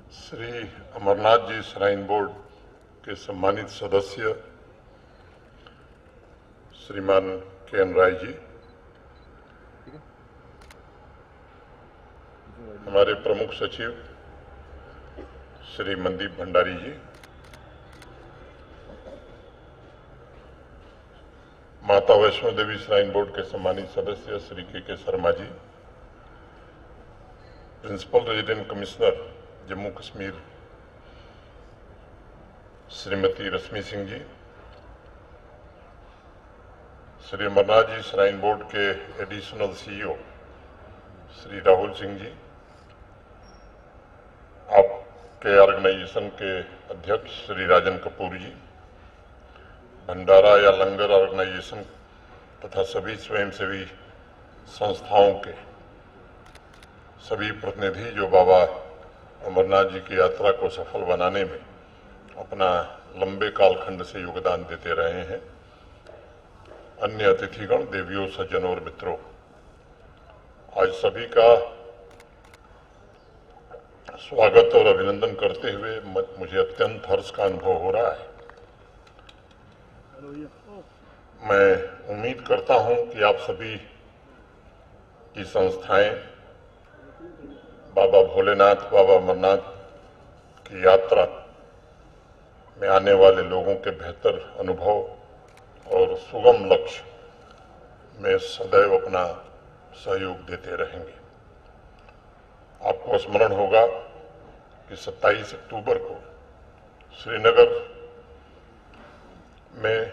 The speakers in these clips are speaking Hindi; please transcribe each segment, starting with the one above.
श्री अमरनाथ जी श्राइन बोर्ड के सम्मानित सदस्य श्रीमान के.एन. राय जी, हमारे प्रमुख सचिव श्री मनदीप भंडारी जी, माता वैष्णो देवी श्राइन बोर्ड के सम्मानित सदस्य Shri K Sharma ji, principal resident commissioner Jammu Kashmir Shrimati Rashmi Singh ji, Shri Amarnath ji shrine board के एडिशनल सीईओ श्री राहुल सिंह जी, आपके ऑर्गेनाइजेशन के अध्यक्ष श्री राजन कपूर जी, भंडारा या लंगर ऑर्गेनाइजेशन तथा सभी स्वयंसेवी संस्थाओं के सभी प्रतिनिधि जो बाबा अमरनाथ जी की यात्रा को सफल बनाने में अपना लंबे कालखंड से योगदान देते रहे हैं, अन्य अतिथिगण, देवियों, सज्जनों और मित्रों, आज सभी का स्वागत और अभिनंदन करते हुए मुझे अत्यंत हर्ष का अनुभव हो रहा है। मैं उम्मीद करता हूं कि आप सभी की संस्थाएं बाबा भोलेनाथ, बाबा अमरनाथ की यात्रा में आने वाले लोगों के बेहतर अनुभव और सुगम लक्ष्य में सदैव अपना सहयोग देते रहेंगे। आपको स्मरण होगा कि 27 अक्टूबर को श्रीनगर में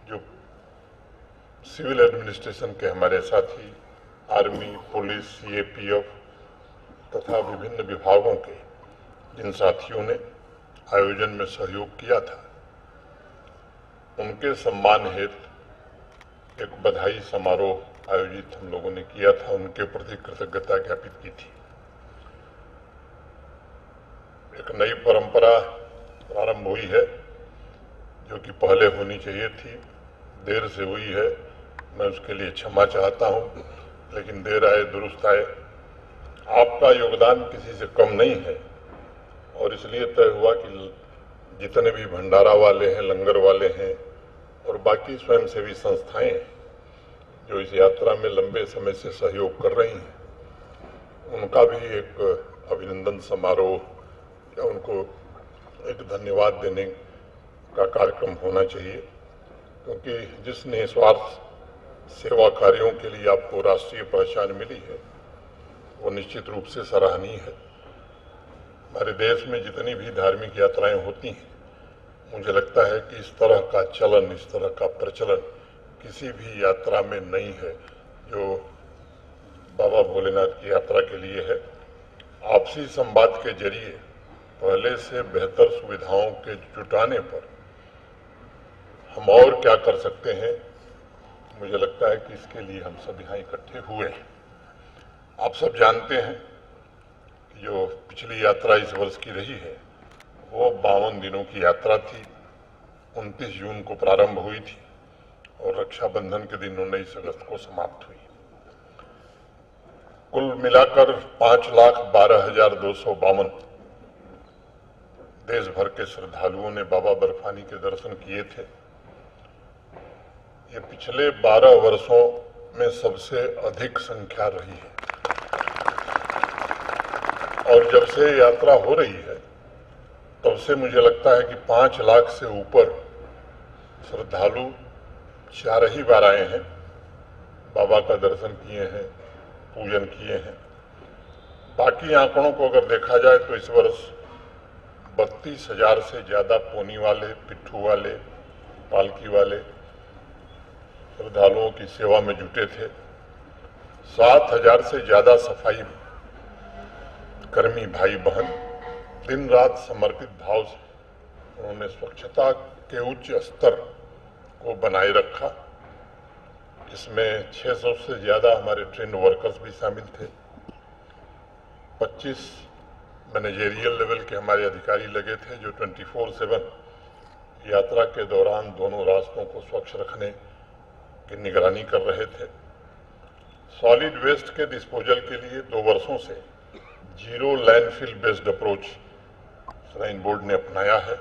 जो सिविल एडमिनिस्ट्रेशन के हमारे साथी आर्मी, पुलिस, सीएपीएफ तथा विभिन्न विभागों के जिन साथियों ने आयोजन में सहयोग किया था, उनके सम्मान हेतु एक बधाई समारोह आयोजित हम लोगों ने किया था, उनके प्रति कृतज्ञता ज्ञापित की थी। एक नई परंपरा प्रारंभ हुई है जो कि पहले होनी चाहिए थी, देर से हुई है, मैं उसके लिए क्षमा चाहता हूं, लेकिन देर आए दुरुस्त आए। आपका योगदान किसी से कम नहीं है और इसलिए तय हुआ कि जितने भी भंडारा वाले हैं, लंगर वाले हैं और बाकी स्वयंसेवी संस्थाएं जो इस यात्रा में लंबे समय से सहयोग कर रही हैं, उनका भी एक अभिनंदन समारोह या उनको एक धन्यवाद देने का कार्यक्रम होना चाहिए, क्योंकि जिस निस्वार्थ सेवा कार्यों के लिए आपको राष्ट्रीय पहचान मिली है वो निश्चित रूप से सराहनीय है। हमारे देश में जितनी भी धार्मिक यात्राएं होती हैं, मुझे लगता है कि इस तरह का चलन, इस तरह का प्रचलन किसी भी यात्रा में नहीं है जो बाबा भोलेनाथ की यात्रा के लिए है। आपसी संवाद के जरिए पहले से बेहतर सुविधाओं के जुटाने पर हम और क्या कर सकते हैं, मुझे लगता है कि इसके लिए हम सब यहाँ इकट्ठे हुए हैं। आप सब जानते हैं कि जो पिछली यात्रा इस वर्ष की रही है वो 52 दिनों की यात्रा थी। 29 जून को प्रारंभ हुई थी और रक्षाबंधन के दिन 19 अगस्त को समाप्त हुई। कुल मिलाकर 5,12,252 देश भर के श्रद्धालुओं ने बाबा बर्फानी के दर्शन किए थे। ये पिछले 12 वर्षों में सबसे अधिक संख्या रही है और जब से यात्रा हो रही है तब से मुझे लगता है कि 5 लाख से ऊपर श्रद्धालु 4 ही बार आए हैं, बाबा का दर्शन किए हैं, पूजन किए हैं। बाकी आंकड़ों को अगर देखा जाए तो इस वर्ष 32,000 से ज्यादा पोनी वाले, पिट्ठू वाले, पालकी वाले श्रद्धालुओं की सेवा में जुटे थे। 7,000 से ज्यादा सफाई कर्मी भाई बहन दिन रात समर्पित भाव से उन्होंने स्वच्छता के उच्च स्तर को बनाए रखा। इसमें 600 से ज्यादा हमारे ट्रेन वर्कर्स भी शामिल थे। 25 मैनेजेरियल लेवल के हमारे अधिकारी लगे थे जो 24/7 यात्रा के दौरान दोनों रास्तों को स्वच्छ रखने की निगरानी कर रहे थे। सॉलिड वेस्ट के डिस्पोजल के लिए 2 वर्षों से zero landfill based approach shrine board ने अपनाया है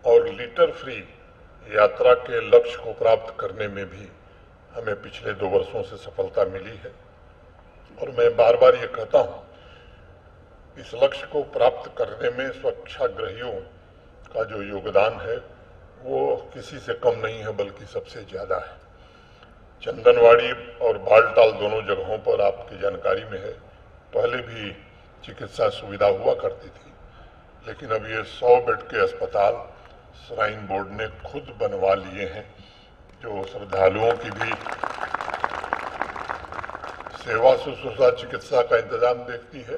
और लिटर फ्री यात्रा के लक्ष्य को प्राप्त करने में भी हमें पिछले 2 वर्षों से सफलता मिली है। और मैं बार बार ये कहता हूँ, इस लक्ष्य को प्राप्त करने में स्वच्छाग्रहियों का जो योगदान है वो किसी से कम नहीं है, बल्कि सबसे ज़्यादा है। चंदनवाड़ी और बालटाल दोनों जगहों पर आपकी जानकारी में है, पहले भी चिकित्सा सुविधा हुआ करती थी, लेकिन अब ये 100 बेड के अस्पताल श्राइन बोर्ड ने खुद बनवा लिए हैं, जो श्रद्धालुओं की भी सेवा शुश्रूषा चिकित्सा का इंतजाम देखती है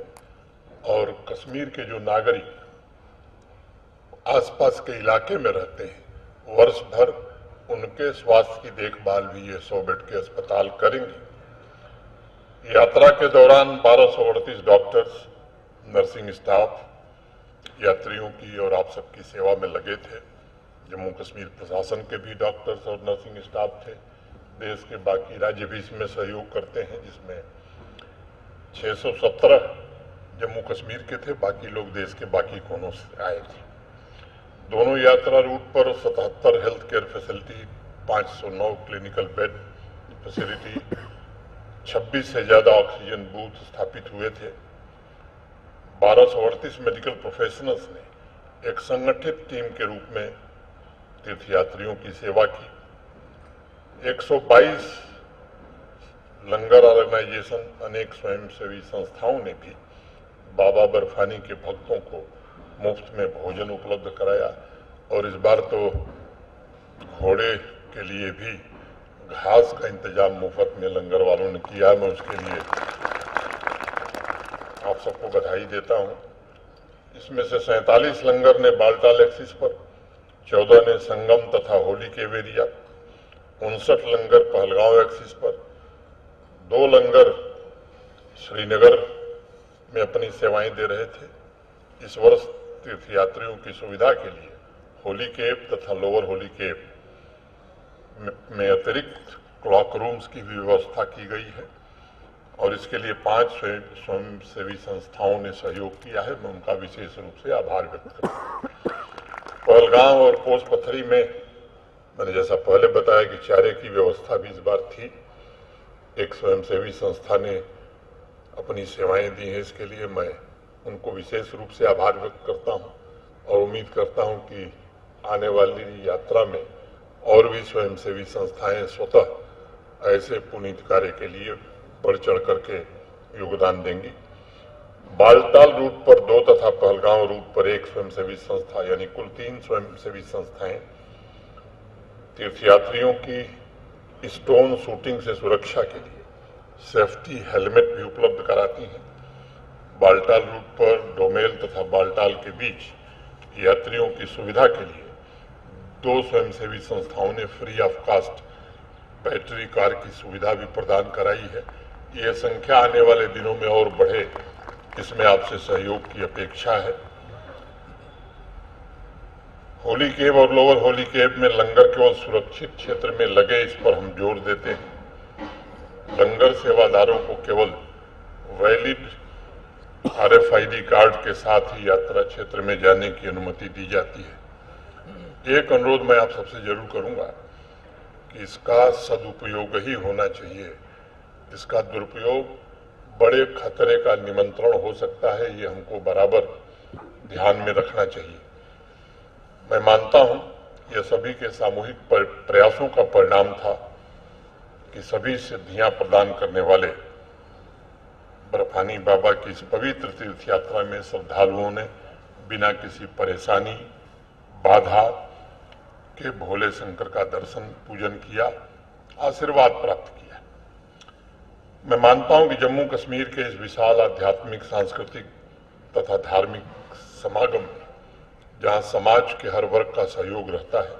और कश्मीर के जो नागरिक आसपास के इलाके में रहते हैं, वर्ष भर उनके स्वास्थ्य की देखभाल भी ये 100 बेड के अस्पताल करेंगे। यात्रा के दौरान 1238 डॉक्टर्स, नर्सिंग स्टाफ यात्रियों की और आप सबकी सेवा में लगे थे। जम्मू कश्मीर प्रशासन के भी डॉक्टर्स और नर्सिंग स्टाफ थे। देश के बाकी राज्य भी इसमें सहयोग करते हैं, जिसमें 617 जम्मू कश्मीर के थे, बाकी लोग देश के बाकी कोनों से आए थे। दोनों यात्रा रूट पर 77 health care facility, 509 clinical bed facility, 26 से ज्यादा ऑक्सीजन बूथ स्थापित हुए थे। 1238 मेडिकल प्रोफेशनल्स ने एक संगठित टीम के रूप में तीर्थयात्रियों की सेवा की। 122 लंगर ऑर्गेनाइजेशन, अनेक स्वयंसेवी संस्थाओं ने भी बाबा बर्फानी के भक्तों को मुफ्त में भोजन उपलब्ध कराया। और इस बार तो घोड़े के लिए भी घास का इंतजाम मुफ्त में लंगर वालों ने किया। मैं उसके लिए आप सबको बधाई देता हूं। इसमें से 47 लंगर ने बालटाल एक्सिस पर, 14 ने संगम तथा होली के एरिया, 59 लंगर पहलगांव एक्सिस पर, 2 लंगर श्रीनगर में अपनी सेवाएं दे रहे थे। इस वर्ष तीर्थयात्रियों की सुविधा के लिए होली केप तथा लोअर होली केप में अतिरिक्त क्लॉक रूम्स की भी व्यवस्था की गई है और इसके लिए 5 स्वयंसेवी संस्थाओं ने सहयोग किया है। मैं उनका विशेष रूप से आभार व्यक्त करता हूँ। पहलगांव और पोस्ट पथरी में मैंने जैसा पहले बताया कि चारे की व्यवस्था भी इस बार थी। एक स्वयंसेवी संस्था ने अपनी सेवाएं दी हैं, इसके लिए मैं उनको विशेष रूप से आभार व्यक्त करता हूं और उम्मीद करता हूं कि आने वाली यात्रा में और भी स्वयंसेवी संस्थाएं स्वतः ऐसे पुनीत कार्य के लिए बढ़ चढ़ करके योगदान देंगी। बालटाल रूट पर 2 तथा पहलगांव रूट पर 1 स्वयंसेवी संस्था, यानी कुल 3 स्वयंसेवी संस्थाएं तीर्थयात्रियों की स्टोन शूटिंग से सुरक्षा के लिए सेफ्टी हेलमेट भी उपलब्ध कराती हैं। बालटाल रूट पर डोमेल तथा बालटाल के बीच यात्रियों की सुविधा के लिए 2 स्वयंसेवी संस्थाओं ने free of cost battery car की सुविधा भी प्रदान कराई है। यह संख्या आने वाले दिनों में और बढ़े, इसमें आपसे सहयोग की अपेक्षा है। होली केब और लोअर होली केब में लंगर केवल सुरक्षित क्षेत्र में लगे, इस पर हम जोर देते हैं। लंगर सेवादारों को केवल वैलिड RFID कार्ड के साथ ही यात्रा क्षेत्र में जाने की अनुमति दी जाती है। एक अनुरोध मैं आप सबसे जरूर करूंगा कि इसका सदुपयोग ही होना चाहिए। इसका दुरुपयोग बड़े खतरे का निमंत्रण हो सकता है, ये हमको बराबर ध्यान में रखना चाहिए। मैं मानता हूं यह सभी के सामूहिक प्रयासों का परिणाम था कि सभी सिद्धियां प्रदान करने वाले बर्फानी बाबा की इस पवित्र तीर्थ यात्रा में श्रद्धालुओं ने बिना किसी परेशानी बाधा के भोले शंकर का दर्शन पूजन किया, आशीर्वाद प्राप्त किया। मैं मानता हूं कि जम्मू कश्मीर के इस विशाल आध्यात्मिक, सांस्कृतिक तथा धार्मिक समागम में जहां समाज के हर वर्ग का सहयोग रहता है,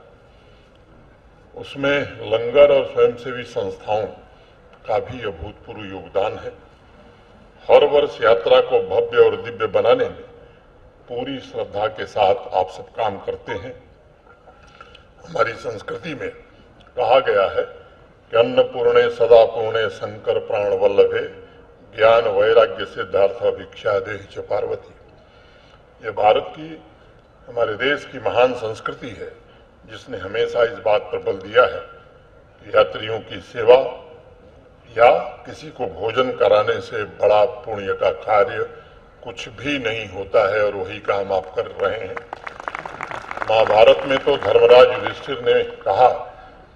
उसमें लंगर और स्वयंसेवी संस्थाओं का भी अभूतपूर्व योगदान है। हर वर्ष यात्रा को भव्य और दिव्य बनाने में पूरी श्रद्धा के साथ आप सब काम करते हैं। हमारी संस्कृति में कहा गया है कि अन्नपूर्णे सदा पूर्णे शंकर प्राण वल्लभे ज्ञान वैराग्य सिद्धार्थ भिक्षा देहि च पार्वती। ये भारत की, हमारे देश की महान संस्कृति है, जिसने हमेशा इस बात पर बल दिया है कि यात्रियों की सेवा या किसी को भोजन कराने से बड़ा पुण्य का कार्य कुछ भी नहीं होता है, और वही काम आप कर रहे हैं। महाभारत में तो धर्मराज युधिष्ठिर ने कहा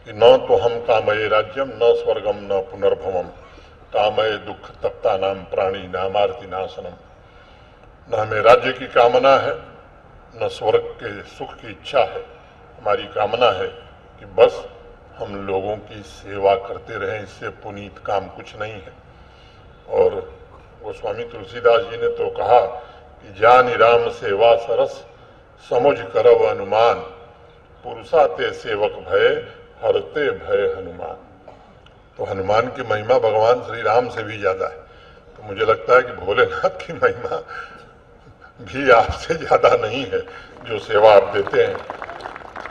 कि न तो हम कामये राज्यम न स्वर्गम न पुनर्भवम, कामये दुख तप्ता नाम प्राणी नामार्ति नाशनम। न हमें राज्य की कामना है, न स्वर्ग के सुख की इच्छा है। हमारी कामना है कि बस हम लोगों की सेवा करते रहें, इससे पुनीत काम कुछ नहीं है। और गोस्वामी तुलसीदास जी ने तो कहा कि जानि राम सेवा सरस समुझ करव अनुमान, पुरुषा ते सेवक भय हरते भय हनुमान। तो हनुमान की महिमा भगवान श्री राम से भी ज्यादा है। तो मुझे लगता है कि भोलेनाथ की महिमा भी आपसे ज्यादा नहीं है जो सेवा आप देते हैं।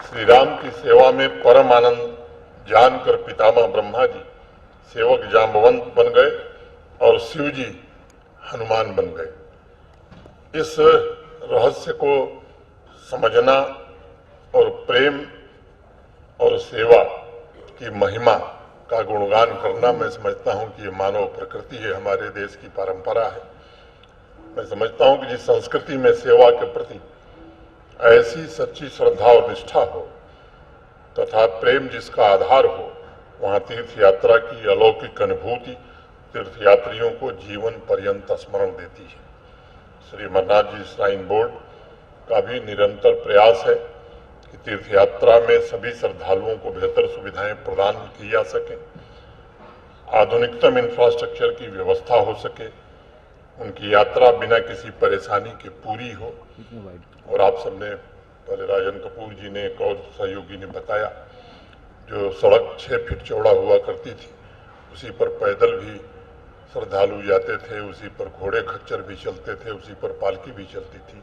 श्री राम की सेवा में परम आनंद जानकर पितामह ब्रह्मा जी सेवक जाम्बवंत बन गए और शिव जी हनुमान बन गए। इस रहस्य को समझना और प्रेम और सेवा की महिमा का गुणगान करना, मैं समझता हूं कि ये मानव प्रकृति है, हमारे देश की परंपरा है। मैं समझता हूं कि जिस संस्कृति में सेवा के प्रति ऐसी सच्ची श्रद्धा और निष्ठा हो तथा प्रेम जिसका आधार हो, वहां तीर्थ यात्रा की अलौकिक अनुभूति तीर्थयात्रियों को जीवन पर्यंत स्मरण देती है। श्री अमरनाथ जी श्राइन बोर्ड का भी निरंतर प्रयास है कि तीर्थ यात्रा में सभी श्रद्धालुओं को बेहतर सुविधाएं प्रदान की जा सके, आधुनिकतम इंफ्रास्ट्रक्चर की व्यवस्था हो सके, उनकी यात्रा बिना किसी परेशानी के पूरी हो। और आप सबने, पहले राजन कपूर जी ने, एक और सहयोगी ने बताया, जो सड़क 6 फीट चौड़ा हुआ करती थी उसी पर पैदल भी श्रद्धालु जाते थे, उसी पर घोड़े खच्चर भी चलते थे, उसी पर पालकी भी चलती थी।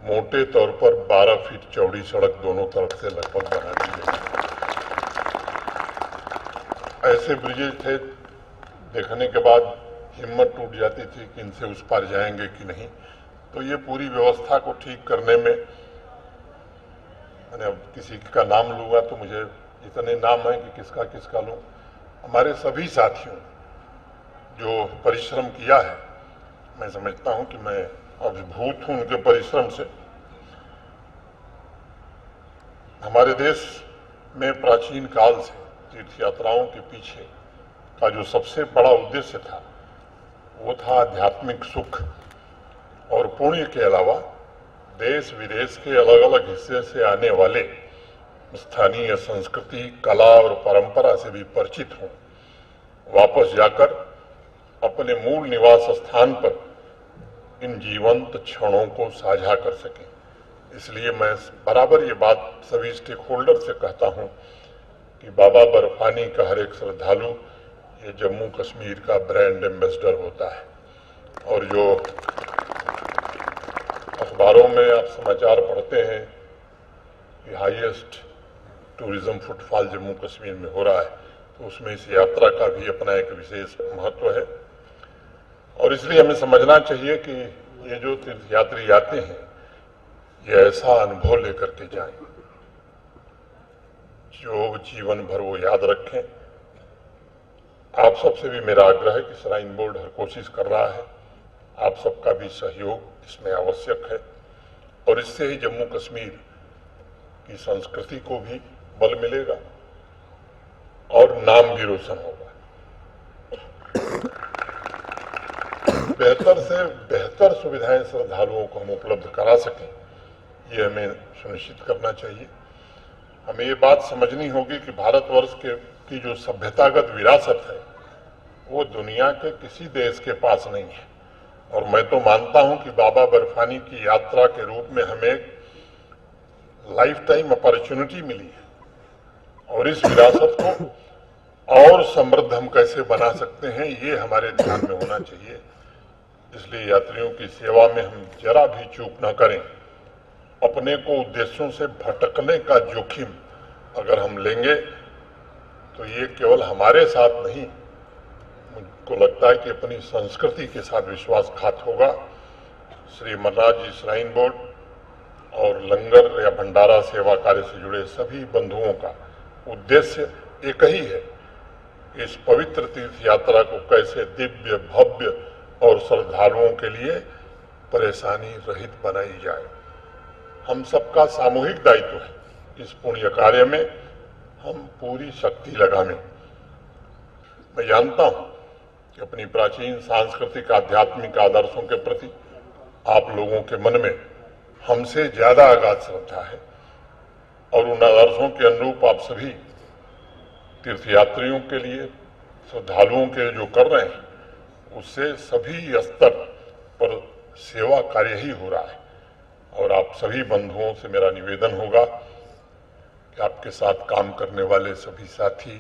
मोटे तौर पर 12 फीट चौड़ी सड़क दोनों तरफ से लगभग बना दी गई। ऐसे ब्रिजेज थे, देखने के बाद हिम्मत टूट जाती थी कि इनसे उस पार जाएंगे कि नहीं। तो ये पूरी व्यवस्था को ठीक करने में, मैंने अब किसी का नाम लूंगा तो मुझे इतने नाम हैं कि किसका किसका लूं। हमारे सभी साथियों जो परिश्रम किया है, मैं समझता हूं कि मैं अभिभूत हूं उनके परिश्रम से। हमारे देश में प्राचीन काल से तीर्थ यात्राओं के पीछे का जो सबसे बड़ा उद्देश्य था वो था आध्यात्मिक सुख और पुण्य के अलावा देश विदेश के अलग अलग हिस्से से आने वाले स्थानीय संस्कृति, कला और परंपरा से भी परिचित हों, वापस जाकर अपने मूल निवास स्थान पर इन जीवंत क्षणों को साझा कर सकें। इसलिए मैं बराबर ये बात सभी स्टेक होल्डर से कहता हूं कि बाबा बर्फानी का हर एक श्रद्धालु ये जम्मू कश्मीर का ब्रांड एम्बेसडर होता है। और जो अखबारों में आप समाचार पढ़ते हैं कि highest tourism footfall Jammu Kashmir में हो रहा है, तो उसमें इस यात्रा का भी अपना एक विशेष महत्व है। और इसलिए हमें समझना चाहिए कि ये जो तीर्थयात्री आते हैं ये ऐसा अनुभव लेकर के जाएं जो जीवन भर वो याद रखें। आप सबसे भी मेरा आग्रह है कि श्राइन बोर्ड हर कोशिश कर रहा है, आप सबका भी सहयोग इसमें आवश्यक है, और इससे ही जम्मू कश्मीर की संस्कृति को भी बल मिलेगा और नाम भी रोशन होगा। बेहतर से बेहतर सुविधाएं श्रद्धालुओं को हम उपलब्ध करा सकें, ये हमें सुनिश्चित करना चाहिए। हमें ये बात समझनी होगी कि भारतवर्ष की जो सभ्यतागत विरासत है वो दुनिया के किसी देश के पास नहीं है। और मैं तो मानता हूं कि बाबा बर्फानी की यात्रा के रूप में हमें लाइफ टाइम अपॉर्चुनिटी मिली है, और इस विरासत को और समृद्ध हम कैसे बना सकते हैं ये हमारे ध्यान में होना चाहिए। इसलिए यात्रियों की सेवा में हम जरा भी चूक न करें। अपने को उद्देश्यों से भटकने का जोखिम अगर हम लेंगे तो ये केवल हमारे साथ नहीं, मुझको लगता है कि अपनी संस्कृति के साथ विश्वासघात होगा। श्री अमरनाथ जी श्राइन बोर्ड और लंगर या भंडारा सेवा कार्य से जुड़े सभी बंधुओं का उद्देश्य एक ही है, इस पवित्र तीर्थ यात्रा को कैसे दिव्य, भव्य और श्रद्धालुओं के लिए परेशानी रहित बनाई जाए। हम सबका सामूहिक दायित्व है इस पुण्य कार्य में हम पूरी शक्ति लगाएं। मैं जानता हूं कि अपनी प्राचीन सांस्कृतिक आध्यात्मिक आदर्शों के प्रति आप लोगों के मन में हमसे ज्यादा अगाध श्रद्धा है और उन आदर्शों के अनुरूप आप सभी तीर्थयात्रियों के लिए, श्रद्धालुओं के जो कर रहे हैं उससे सभी स्तर पर सेवा कार्य ही हो रहा है। और आप सभी बंधुओं से मेरा निवेदन होगा कि आपके साथ काम करने वाले सभी साथी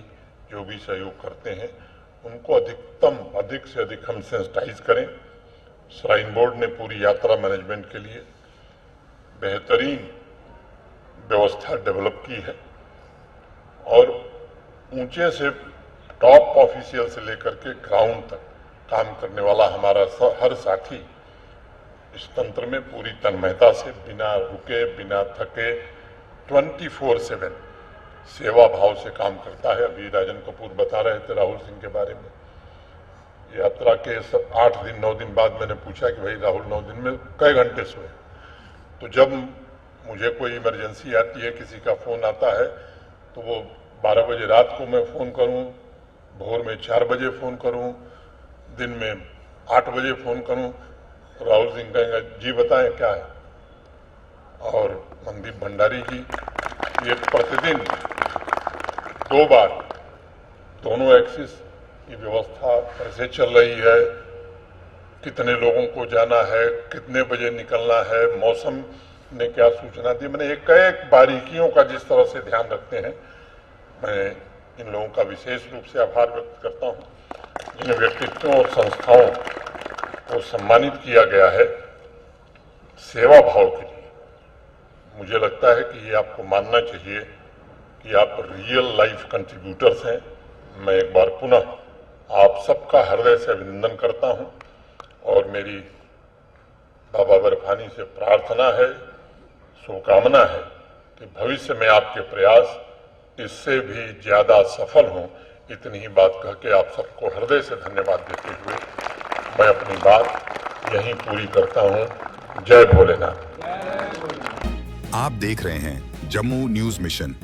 जो भी सहयोग करते हैं उनको अधिक से अधिक हम सेंसिटाइज करें। श्राइन बोर्ड ने पूरी यात्रा मैनेजमेंट के लिए बेहतरीन व्यवस्था डेवलप की है और ऊंचे से टॉप ऑफिशियल से लेकर के ग्राउंड तक काम करने वाला हमारा हर साथी इस तंत्र में पूरी तन्मयता से, बिना रुके, बिना थके 24/7 सेवा भाव से काम करता है। अभी राजन कपूर बता रहे थे राहुल सिंह के बारे में। यात्रा के 8 दिन 9 दिन बाद मैंने पूछा कि भाई राहुल 9 दिन में कई घंटे सोए, तो जब मुझे कोई इमरजेंसी आती है, किसी का फोन आता है, तो वो 12 बजे रात को मैं फोन करूं, भोर में 4 बजे फोन करूं, दिन में 8 बजे फोन करूं, राहुल सिंह कहेंगे जी बताएं क्या है। और मनदीप भंडारी जी ये प्रतिदिन 2 बार दोनों एक्सिस की व्यवस्था कैसे चल रही है, कितने लोगों को जाना है, कितने बजे निकलना है, मौसम ने क्या सूचना दी, मैंने एक बारीकियों का जिस तरह से ध्यान रखते हैं, मैं इन लोगों का विशेष रूप से आभार व्यक्त करता हूं। जिन व्यक्तित्वों और संस्थाओं को सम्मानित किया गया है सेवा भाव के लिए, मुझे लगता है कि ये आपको मानना चाहिए कि आप रियल लाइफ कंट्रीब्यूटर्स हैं। मैं एक बार पुनः आप सबका हृदय से अभिनंदन करता हूं और मेरी बाबा बर्फानी से प्रार्थना है, शुभकामना है कि भविष्य में आपके प्रयास इससे भी ज्यादा सफल हों। इतनी ही बात कह के आप सबको हृदय से धन्यवाद देते हुए मैं अपनी बात यहीं पूरी करता हूं। जय भोलेनाथ। आप देख रहे हैं जम्मू न्यूज मिशन।